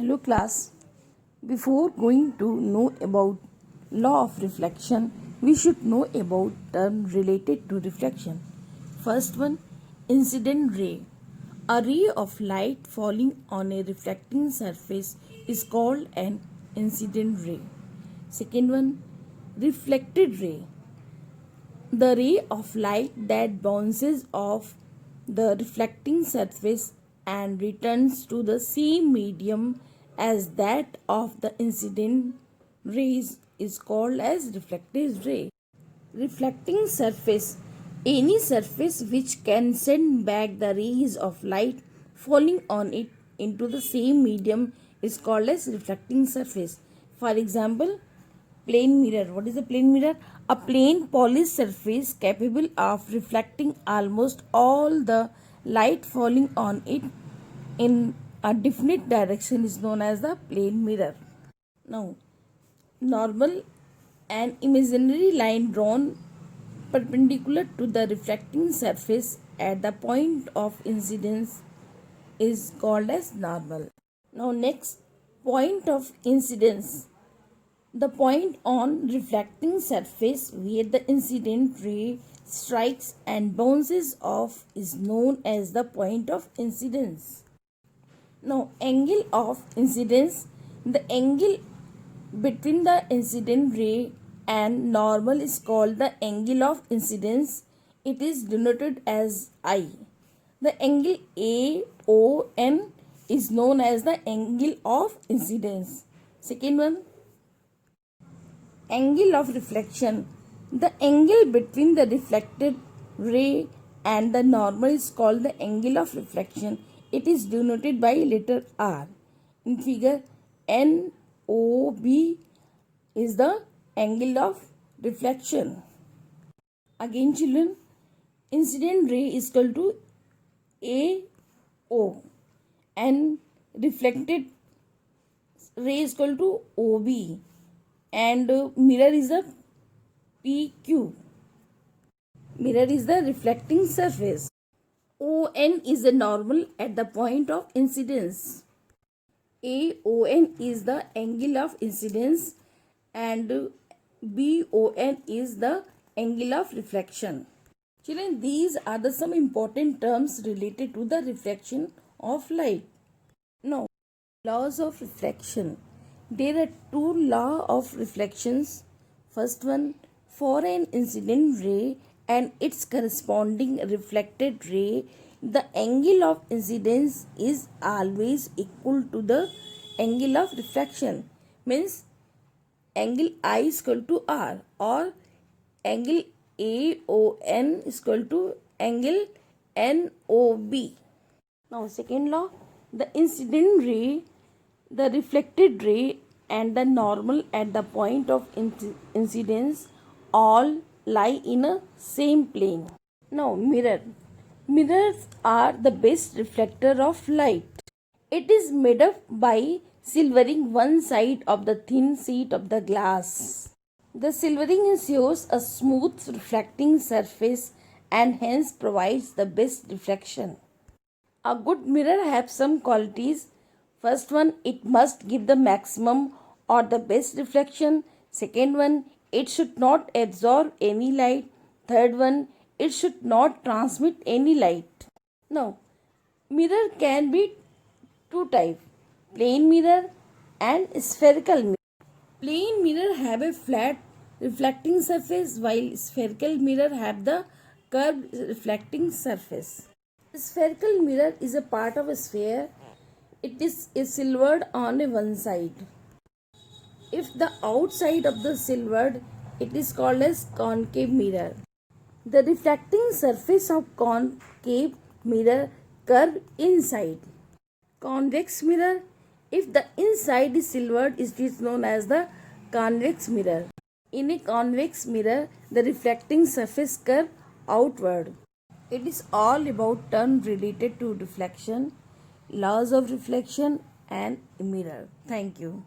Hello class. Before going to know about law of reflection, we should know about term related to reflection. First one, incident ray. A ray of light falling on a reflecting surface is called an incident ray. Second one, reflected ray. The ray of light that bounces off the reflecting surface and returns to the same medium as that of the incident rays is called as reflected ray. Reflecting surface. Any surface which can send back the rays of light falling on it into the same medium is called as reflecting surface. For example, plane mirror. What is a plane mirror? A plain polished surface capable of reflecting almost all the light falling on it in a definite direction is known as the plane mirror. Now, normal, an imaginary line drawn perpendicular to the reflecting surface at the point of incidence is called as normal. Now next, point of incidence. The point on reflecting surface where the incident ray strikes and bounces off is known as the point of incidence. Now, angle of incidence. The angle between the incident ray and normal is called the angle of incidence. It is denoted as I. The angle AON is known as the angle of incidence. Second one, angle of reflection. The angle between the reflected ray and the normal is called the angle of reflection. It is denoted by letter R. In figure, NOB is the angle of reflection. Again children, incident ray is equal to AO and reflected ray is equal to OB and mirror is a PQ. Mirror is the reflecting surface. ON is the normal at the point of incidence. AON is the angle of incidence and BON is the angle of reflection. Children, these are the some important terms related to the reflection of light. Now, laws of reflection. There are two laws of reflections. First one, for an incident ray and its corresponding reflected ray, the angle of incidence is always equal to the angle of reflection. Means angle I is equal to R or angle AON is equal to angle NOB. Now second law, the incident ray, the reflected ray and the normal at the point of incidence all lie in a same plane. Now mirror. Mirrors are the best reflector of light. It is made up by silvering one side of the thin sheet of the glass. The silvering ensures a smooth reflecting surface and hence provides the best reflection. A good mirror has some qualities. First one, it must give the maximum or the best reflection. Second one, it should not absorb any light. Third one, it should not transmit any light. Now, mirror can be two types, plane mirror and spherical mirror. Plane mirror have a flat reflecting surface while spherical mirror have the curved reflecting surface. Spherical mirror is a part of a sphere. It is silvered on one side. If the outside of the silvered, it is called as concave mirror. The reflecting surface of concave mirror curve inside. Convex mirror, if the inside is silvered, it is known as the convex mirror. In a convex mirror, the reflecting surface curve outward. It is all about term related to reflection, laws of reflection and mirror. Thank you.